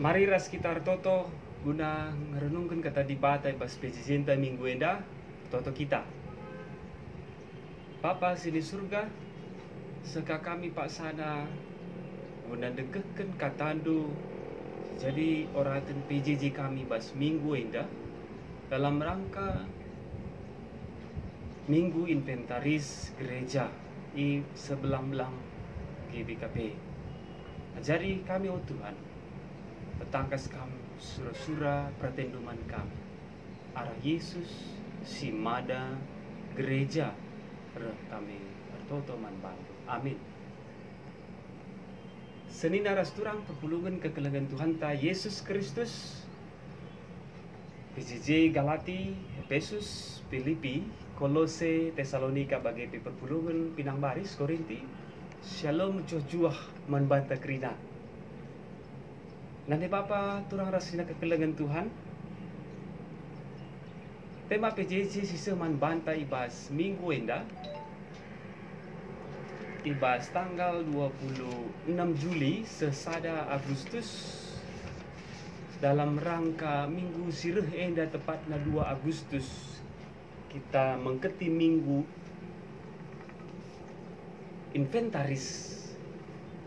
Mari ras kita toto guna ngerenungkan kata di batai pas pejijinta minggu enda toto kita. Bapa sini surga, seka kami pak sana guna degeken katandu jadi oraten PJJ kami pas minggu enda dalam rangka minggu inventaris gereja i sebelang-belang GBKP. Ajari kami oh Tuhan, petangkas kami sura-sura pratenduman kami arah Yesus si mada gereja reh kami bertoto manbantu. Amin. Senin aras turang perpulungan kekelengan Tuhan ta Yesus Kristus PJJ Galati, Efesus, Filipi, Kolose, Tesalonika bagi perpulungan Pinang Baris, Korinti, Shalom Jojuah manbanta krina. Nanti Bapa turang rasina kekelengan Tuhan. Tema PJJ sisa manbanta ibas minggu enda. Ibas tanggal 26 Juli sesada Agustus dalam rangka minggu sireh enda tepatnya 2 Agustus kita mengketi minggu inventaris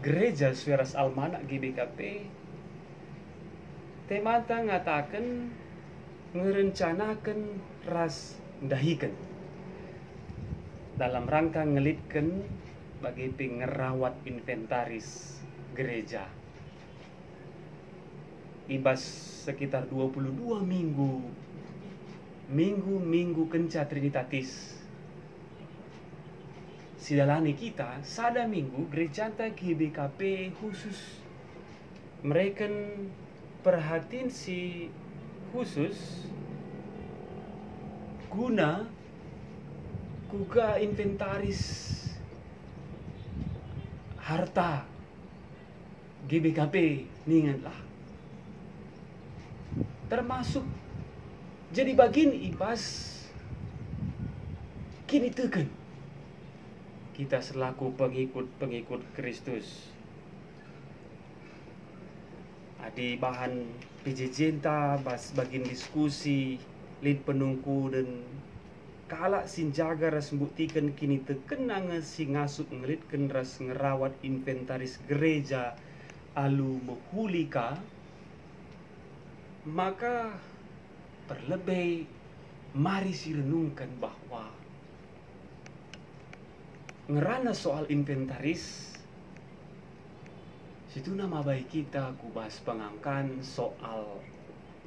gereja Sueras Almanak GBKP. Temata ngatakan ngerencanakan ras dahikan dalam rangka ngelitkan bagi pengerawat inventaris gereja. Ibas sekitar 22 minggu kenca Trinitatis. Sidalani kita sada minggu gereja GBKP khusus mereka perhatiin si khusus guna kuga inventaris harta GBKP ninganlah termasuk jadi bagian ibas kini tekan kita selaku pengikut Kristus. Adi bahan PJJ bas bagian diskusi lid penungku dan kala sinjaga ras mbuktikan kini tekenang si ngasuk ngelitkan ras ngerawat inventaris gereja alu mehulika, maka terlebih mari si renungkan bahwa ngerana soal inventaris situ nama baik kita kubas pengangkan soal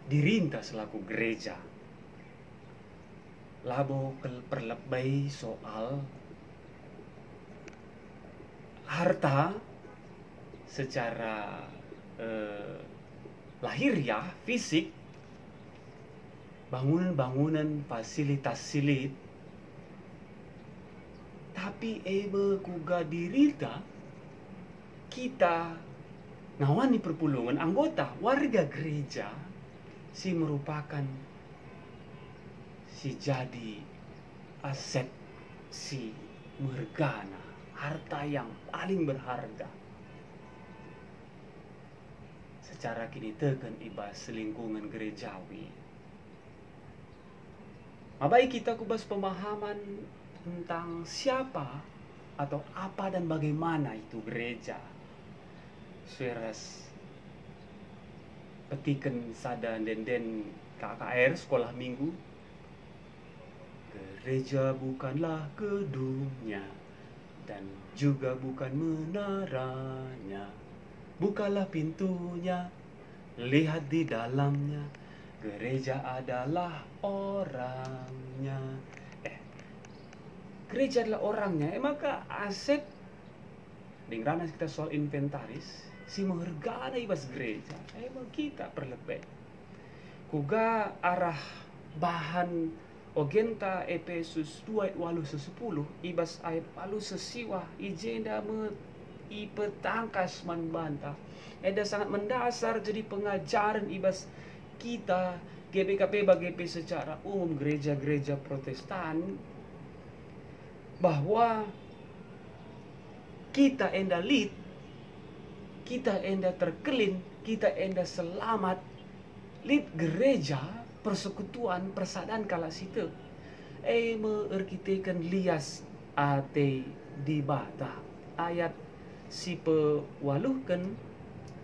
dirinta selaku gereja labo perlebay soal harta secara lahiriah fisik, bangunan-bangunan fasilitas silit, tapi ebe kuga dirita kita ngawani perpulungan anggota warga gereja si merupakan si jadi aset si mergana harta yang paling berharga secara kini tekan ibas lingkungan gerejawi. Mabai kita kubas pemahaman tentang siapa atau apa dan bagaimana itu gereja. Sueras petikan sada den KKR sekolah minggu. Gereja bukanlah gedungnya dan juga bukan menaranya. Bukalah pintunya, lihat di dalamnya. Gereja adalah orangnya. Gereja adalah orangnya. Maka aset dengan kita soal inventaris si menghargai ibas gereja. Emang kita perlebih. Kuga arah bahan ogenta Efesus 2 walu 10 ibas ayat walu sesiwah ijenda ipetangkas manbanta. Eda sangat mendasar jadi pengajaran ibas kita GBKP BGP secara umum gereja-gereja Protestan bahwa kita endalit kita enda terkelin, kita enda selamat, lid gereja persekutuan persadaan kala situ. Meerkitekan lias ate di bata. Ayat sipe waluhkan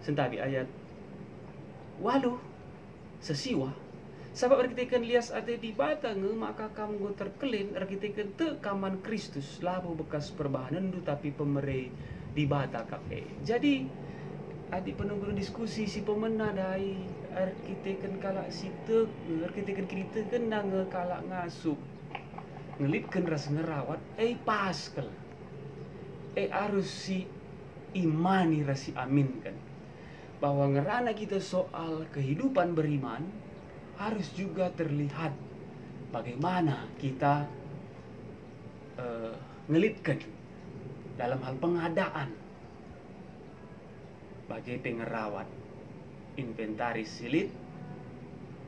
sentabi ayat waluh sesiwa. Sabab erkitekan lias ate di bata maka kamu go terkelin erkitekan te kaman Kristus labu bekas perbahanan du tapi pemere di bata kape. Jadi adik penunggu diskusi si pemena dai erkitekan kalak situ erkitekan kita kan nang kalak ngasup ngelitkan rasa ngerawat paskel harus si imani rasi amin kan bahwa ngerana kita soal kehidupan beriman harus juga terlihat bagaimana kita ngelitkan dalam hal pengadaan bagai pengerawat inventaris silit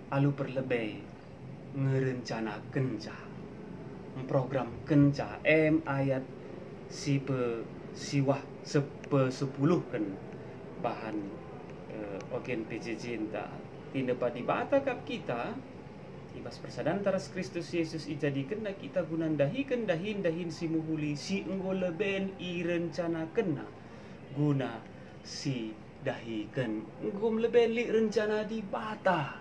alu perlebih ngerencana kenca program kenca ayat siwah sepuluh kan bahan ogen PJJ entah tindak di bata kap kita ibas persadaan taras Kristus Yesus ijadikan na kita gunan dahikan dahin si muhuli si enggoleben i rencana kena guna si dahikan enggom leben li rencana di bata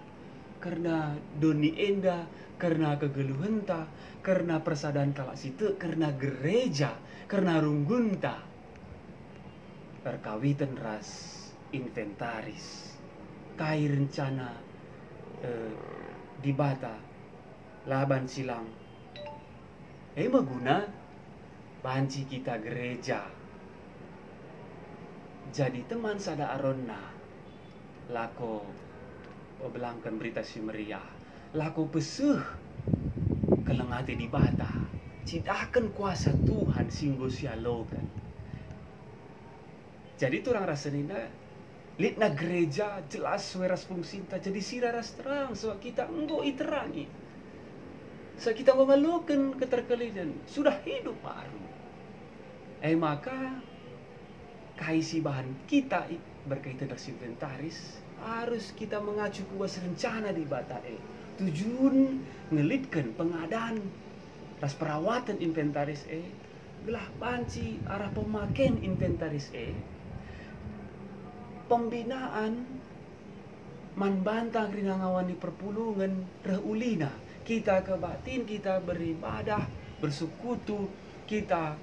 karena doni enda karena kegeluhenta karena persadaan kalak situ karena gereja karena runggunta perkawitan ras inventaris kai rencana di bata laban silang maguna banci kita gereja jadi teman sada aronna lako belangkan berita si meriah lako pesuh kelengati di bata cidakan kuasa Tuhan singgo sialokan jadi turang rasanina litna gereja jelas weras fungsinta jadi siraras terang so kita enggo iterangi so kita mengeluhkan keterkelinan sudah hidup baru maka kaisi bahan kita berkaitan dengan inventaris harus kita mengacu kuas rencana di bata tujuan ngelitkan pengadaan ras perawatan inventaris gelah banci arah pemakaian inventaris pembinaan man bantang rina ngawani perpulungan reulina kita ke batin kita beribadah bersekutu kita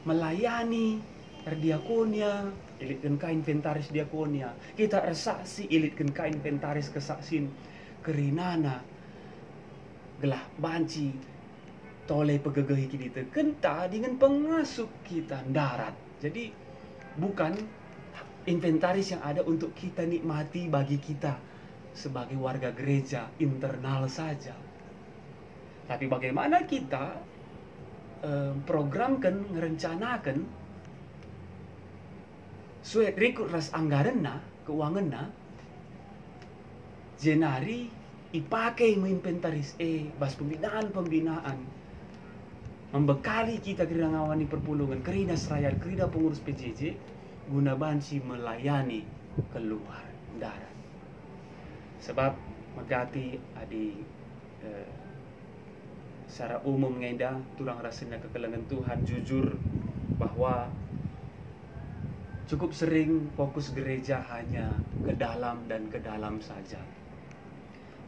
melayani diakonia ilitkan ka inventaris diakonia kita ersaksi ilitkan ka inventaris kesaksin kerinana gelah banci toleh pegegehi kita kenta dengan pengasuh kita darat jadi bukan inventaris yang ada untuk kita nikmati bagi kita sebagai warga gereja internal saja tapi bagaimana kita programkan ngerencanakan suet rikut ras anggaranna keuanganna jenari ipakai menginventaris bas pembinaan membekali kita kerina ngawani perpulungan kerina serayat kerina pengurus PJJ guna banci melayani keluar darat sebab megati adi secara umum ngenda turang rasanya kekelengan Tuhan jujur bahwa cukup sering fokus gereja hanya ke dalam dan ke dalam saja.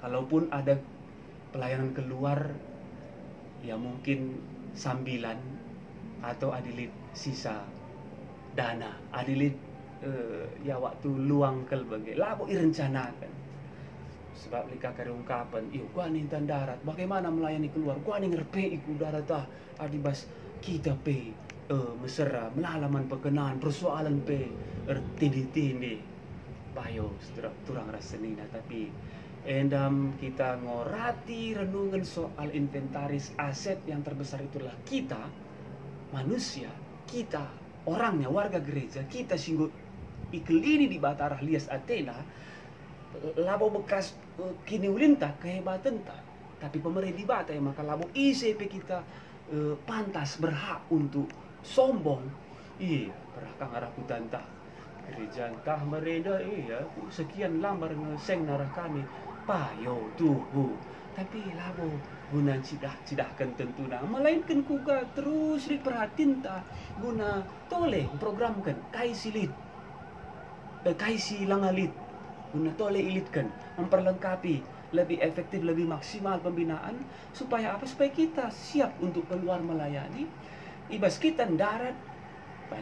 Kalaupun ada pelayanan keluar, ya mungkin sambilan atau adilit sisa dana, adilit ya waktu luang kelbagai labu irencanakan. Sebab lika kari ungkapan, gua nintan darat, bagaimana melayani keluar, gua ning ngerpe iku darat adibas kita pe mesera melalaman perkenaan persoalan pe tindi-tindi bayo turang rasenina tapi endam kita ngorati renungan soal inventaris aset yang terbesar itulah kita manusia kita orangnya warga gereja kita singgo ikelini di batarah lias Athena labo bekas kini ulinta kehebatan tak tapi pemerintah di bata maka labo ICP kita pantas berhak untuk sombong iya pernah kang arah kutanta gereja entah mereda ya sekian lambar ngeseng narah kami payo tuhu tapi labo guna cidahkan tentuna melainkan kuga terus diperhatin ta guna toleh programkan kai silit kai silangalit guna toleh ilitkan memperlengkapi lebih efektif lebih maksimal pembinaan supaya apa supaya kita siap untuk keluar melayani ibas kita darat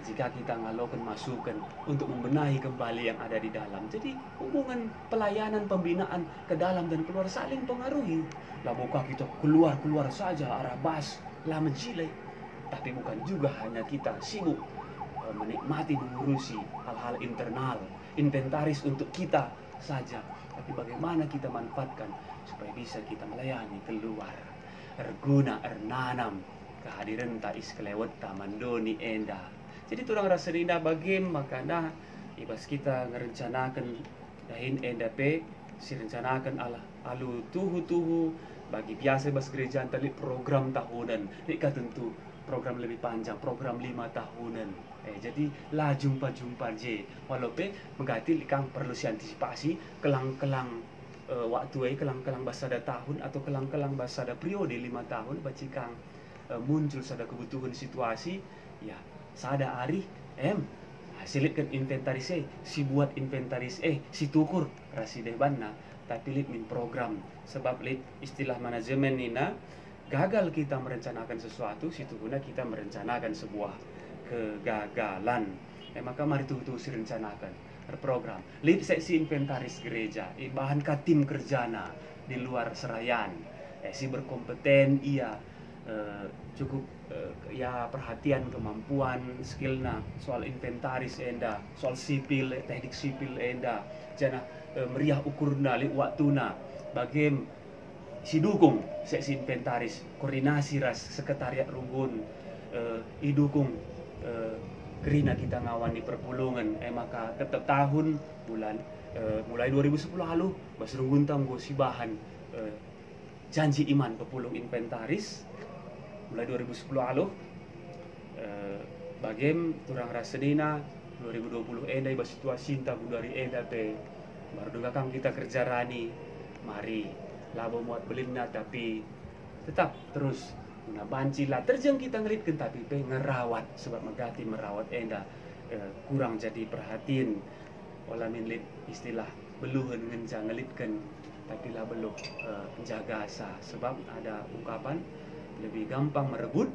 jika kita ngalokan masukan untuk membenahi kembali yang ada di dalam. Jadi hubungan pelayanan pembinaan ke dalam dan keluar saling pengaruhi. Lah bukan kita keluar saja arah bas lah menjilai. Tapi bukan juga hanya kita sibuk menikmati mengurusi hal-hal internal, inventaris untuk kita saja. Tapi bagaimana kita manfaatkan supaya bisa kita melayani keluar. Erguna ernanam kehadiran ta iskelewet ta mandoni enda. Jadi turang rasa rinda bagim makana ibas kita ngerencanakan dahin NDP si rencanakan alu tuhu bagi biasa bas gereja antali program tahunan nika tentu program lebih panjang program 5 tahunan jadi lah jumpa je walaupun mengganti kang perlu si antisipasi kelang-kelang waktu kelang-kelang basada tahun atau kelang-kelang basada periode 5 tahun baci kang muncul sada kebutuhan situasi ya sada hari hasilkan inventaris si buat inventaris si tukur rasi debanna tapi lit min program sebab lit istilah manajemen nina gagal kita merencanakan sesuatu situ guna kita merencanakan sebuah kegagalan maka mari tuh si rencanakan berprogram lit seksi inventaris gereja bahan tim kerjana di luar serayan si berkompeten iya cukup ya perhatian kemampuan skillna soal inventaris enda soal sipil teknik sipil enda jana meriah ukurna li waktuna bagem si dukung seksi inventaris koordinasi ras sekretariat runggun idukung gerina kita ngawani perpulungan maka tetap tahun bulan mulai 2010 lalu bas runggun tanggo si bahan janji iman pepulung inventaris mulai 2010 lalu bagem turang rasenina 2020 enda iba situasi tabu dari enda pe baru juga kang kita kerja rani mari labo muat belinna tapi tetap terus guna banci lah terjang kita ngelitkan tapi pe ngerawat sebab megati merawat enda kurang jadi perhatian olah minlit istilah beluhan ngenca ngelitkan tapi lah belum jaga asa sebab ada ungkapan lebih gampang merebut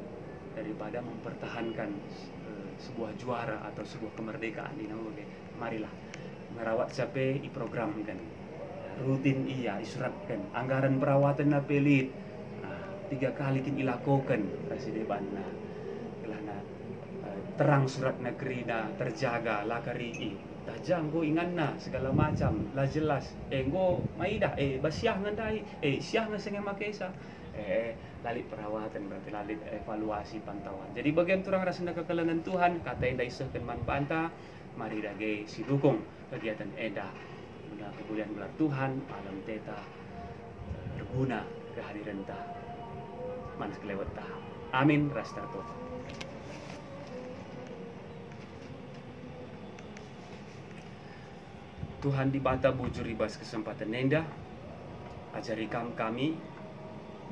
daripada mempertahankan sebuah juara atau sebuah kemerdekaan ini marilah merawat sampai diprogramkan rutin iya isuratkan anggaran perawatan apelit 3 kali kin ilakokan rasideban kelana terang surat negeri terjaga lakari tajang go inganna segala macam lah jelas go maidah basiah ngandai siah ngesenge makesa lalit perawatan berarti lalit evaluasi pantauan jadi bagian turang rasanda kekelengan Tuhan kata enda isehkeun manbanta mari dage si dukung kegiatan enda guna kemuliaan gelar Tuhan alam teta berguna kehadiran ta manas kelewat ta amin rastarto Tuhan di bata bujur ibas kesempatan enda ajari kami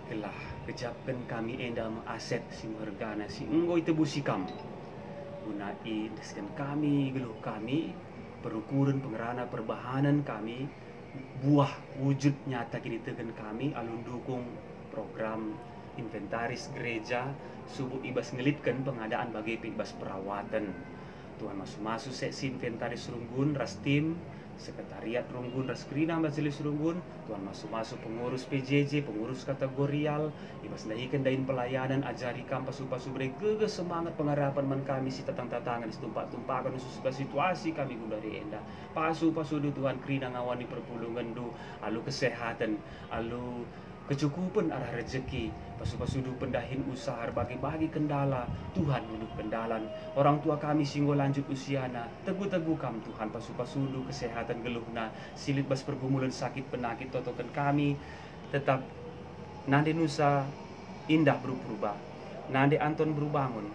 kelah kejapkan kami enda aset si mergana si enggo itu busikam gunai deskan kami geluh kami perukuran pengerana perbahanan kami buah wujud nyata kini tegen kami alun dukung program inventaris gereja subuh ibas ngelitkan pengadaan bagi ibas perawatan Tuhan masuk seksi inventaris runggun rastim sekretariat runggun raskrina majelis runggun Tuhan masuk pengurus PJJ pengurus kategorial ibas dahikan dain pelayanan ajari kam pasu-pasu berege semangat pengharapan man kami si tatang-tatangan setumpak-tumpakan susuka situasi kami gudari enda pasu-pasu du Tuhan krina ngawani perpulungan du alu kesehatan alu kecukupan arah rezeki pasu-pasudu pendahin usaha bagi-bagi kendala Tuhan menurut pendalan orang tua kami singgo lanjut usiana teguh-teguh kam Tuhan pasu-pasudu kesehatan geluhna silit bas pergumulan sakit penakit totokan kami tetap nande nusa indah berubah nande Anton berubangun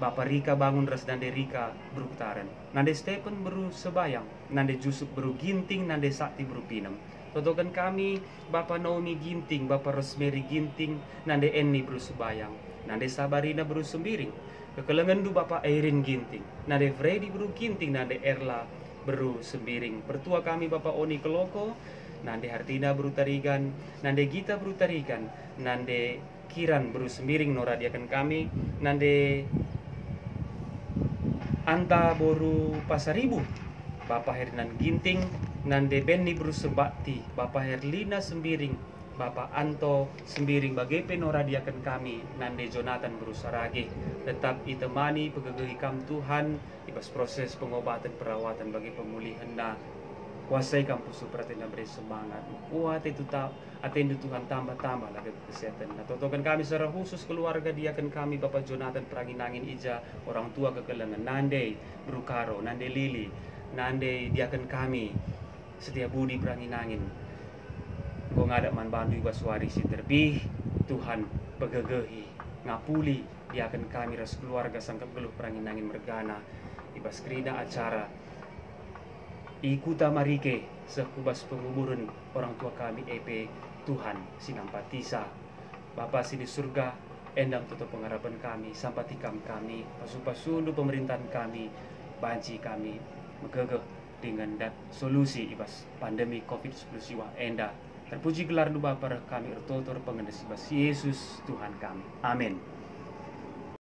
Bapak Rika bangun ras nande Rika beruktaran. Nande Stephen beru sebayang. Nande Jusuf beru ginting. Nande Sakti beru pinam. Totokan kami Bapak Naomi ginting. Bapak Rosemary ginting. Nande Enni beru sebayang. Nande Sabarina beru sembiring. Kekelengan du Bapak Erin ginting. Nande Freddy beru ginting. Nande Erla beru sembiring. Pertua kami Bapak Oni Keloko. Nande Hartina beru tarigan. Nande Gita beru tarigan. Nande Kiran beru sembiring noradiakan kami. Nande Anta boru pasaribu. Bapak Hernan ginting. Nande Benny beru sebakti. Bapak Herlina sembiring. Bapak Anto sembiring bagai penoradiakan kami. Nande Jonathan beru sarage. Tetap itemani pegegehi kam Tuhan. Ibas proses pengobatan perawatan bagi pemulihan na kuasai kampus supratena beri semangat. Kuat itu atendu Tuhan tambah-tambah lagi kesehatan. Nah, totokan kami secara khusus keluarga diakan kami Bapak Jonathan Pranginangin Ija, orang tua kekelengan Nande Brukaro, Nande Lili, Nande diakan kami Setia Budi Pranginangin. Kau ngadak man bandu baswari si terpih Tuhan pegegehi ngapuli diakan kami ras keluarga sangkap geluh Pranginangin mergana ibas krida acara ikuta marike sekubas penguburan orang tua kami EP Tuhan sinampatisa Bapa di surga endang tutup pengharapan kami sampatikam kami pasu-pasundu pemerintahan kami banci kami megegeh dengan solusi ibas pandemi COVID-19 siwa enda terpuji gelar du Bapa kami ertotor pengendes ibas Yesus Tuhan kami amin.